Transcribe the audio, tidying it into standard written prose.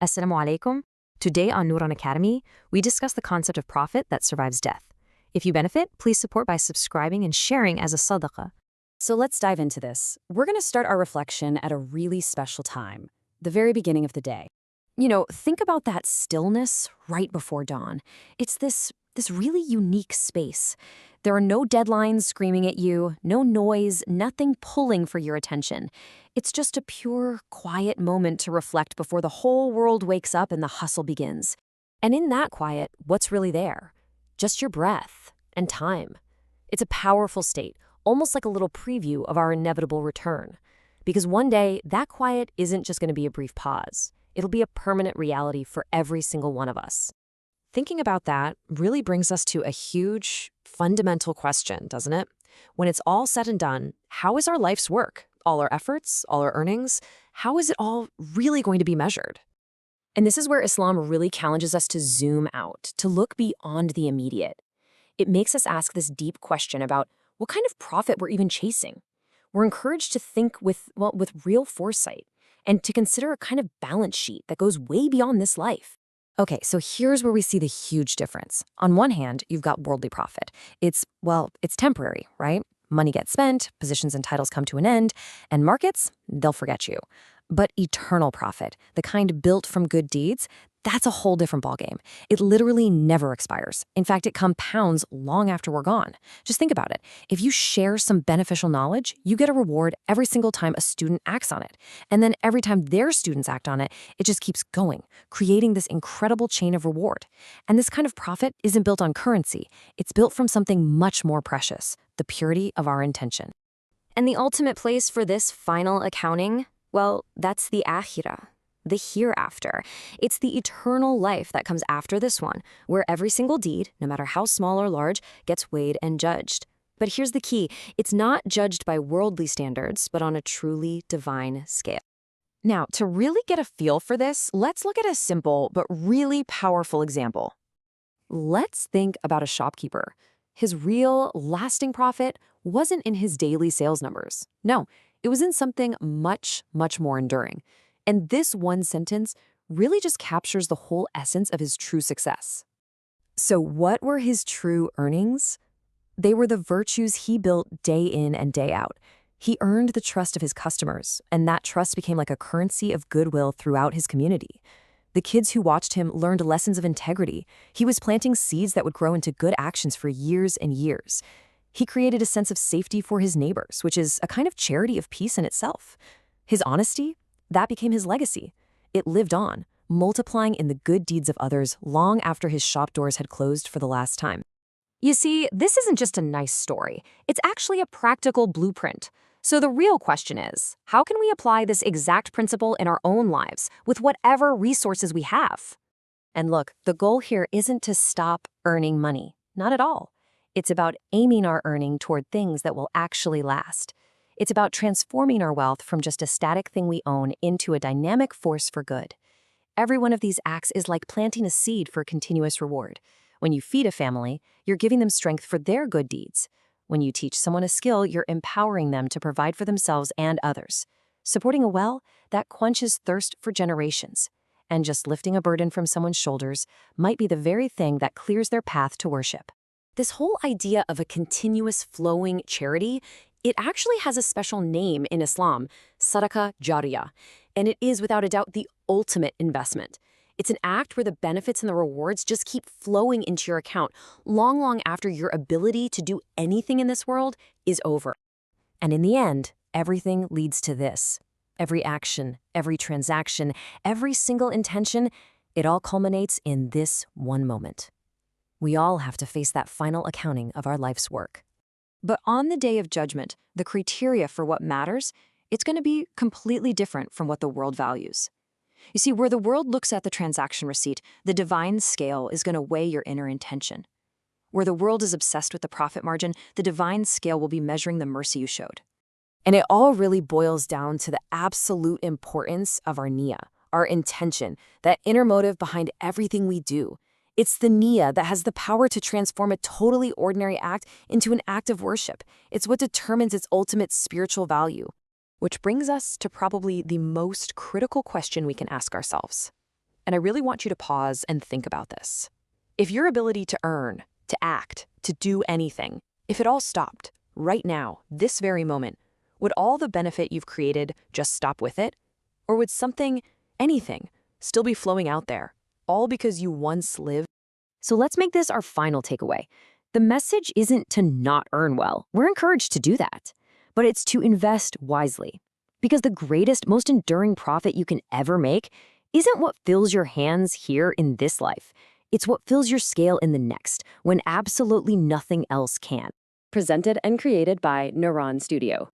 Assalamu alaikum. Today on Nuran Academy, we discuss the concept of profit that survives death. If you benefit, please support by subscribing and sharing as a sadaqah. So let's dive into this. We're going to start our reflection at a really special time, the very beginning of the day. Think about that stillness right before dawn. It's this really unique space. There are no deadlines screaming at you, no noise, nothing pulling for your attention. It's just a pure, quiet moment to reflect before the whole world wakes up and the hustle begins. And in that quiet, what's really there? Just your breath and time. It's a powerful state, almost like a little preview of our inevitable return. Because one day, that quiet isn't just going to be a brief pause. It'll be a permanent reality for every single one of us. Thinking about that really brings us to a huge, fundamental question, doesn't it? When it's all said and done, how is our life's work, all our efforts, all our earnings, how is it all really going to be measured? And this is where Islam really challenges us to zoom out, to look beyond the immediate. It makes us ask this deep question about what kind of profit we're even chasing. We're encouraged to think with real foresight and to consider a kind of balance sheet that goes way beyond this life. Okay, so here's where we see the huge difference. On one hand, you've got worldly profit. It's temporary, right? Money gets spent, positions and titles come to an end, and markets, they'll forget you. But eternal profit, the kind built from good deeds, that's a whole different ballgame. It literally never expires. In fact, it compounds long after we're gone. Just think about it. If you share some beneficial knowledge, you get a reward every single time a student acts on it. And then every time their students act on it, it just keeps going, creating this incredible chain of reward. And this kind of profit isn't built on currency. It's built from something much more precious, the purity of our intention. And the ultimate place for this final accounting? Well, that's the Akhirah, the hereafter. It's the eternal life that comes after this one, where every single deed, no matter how small or large, gets weighed and judged. But here's the key. It's not judged by worldly standards, but on a truly divine scale. Now, to really get a feel for this, let's look at a simple but really powerful example. Let's think about a shopkeeper. His real, lasting profit wasn't in his daily sales numbers. No, it was in something much, much more enduring. And this one sentence really just captures the whole essence of his true success. So what were his true earnings? They were the virtues he built day in and day out. He earned the trust of his customers, and that trust became like a currency of goodwill throughout his community. The kids who watched him learned lessons of integrity. He was planting seeds that would grow into good actions for years and years. He created a sense of safety for his neighbors, which is a kind of charity of peace in itself. His honesty, that became his legacy. It lived on, multiplying in the good deeds of others long after his shop doors had closed for the last time. You see, this isn't just a nice story. It's actually a practical blueprint. So the real question is, how can we apply this exact principle in our own lives with whatever resources we have? And look, the goal here isn't to stop earning money. Not at all. It's about aiming our earning toward things that will actually last. It's about transforming our wealth from just a static thing we own into a dynamic force for good. Every one of these acts is like planting a seed for continuous reward. When you feed a family, you're giving them strength for their good deeds. When you teach someone a skill, you're empowering them to provide for themselves and others. Supporting a well, that quenches thirst for generations. And just lifting a burden from someone's shoulders might be the very thing that clears their path to worship. This whole idea of a continuous flowing charity, it actually has a special name in Islam, sadaqah jariyah, and it is without a doubt the ultimate investment. It's an act where the benefits and the rewards just keep flowing into your account long, long after your ability to do anything in this world is over. And in the end, everything leads to this. Every action, every transaction, every single intention, it all culminates in this one moment. We all have to face that final accounting of our life's work. But on the day of judgment, the criteria for what matters, it's going to be completely different from what the world values. You see, where the world looks at the transaction receipt, the divine scale is going to weigh your inner intention. Where the world is obsessed with the profit margin, the divine scale will be measuring the mercy you showed. And it all really boils down to the absolute importance of our niyyah, our intention, that inner motive behind everything we do. It's the niyyah that has the power to transform a totally ordinary act into an act of worship. It's what determines its ultimate spiritual value. Which brings us to probably the most critical question we can ask ourselves. And I really want you to pause and think about this. If your ability to earn, to act, to do anything, if it all stopped, right now, this very moment, would all the benefit you've created just stop with it? Or would something, anything, still be flowing out there, all because you once lived? So let's make this our final takeaway. The message isn't to not earn well. We're encouraged to do that. But it's to invest wisely. Because the greatest, most enduring profit you can ever make isn't what fills your hands here in this life. It's what fills your scale in the next, when absolutely nothing else can. Presented and created by Neuron Studio.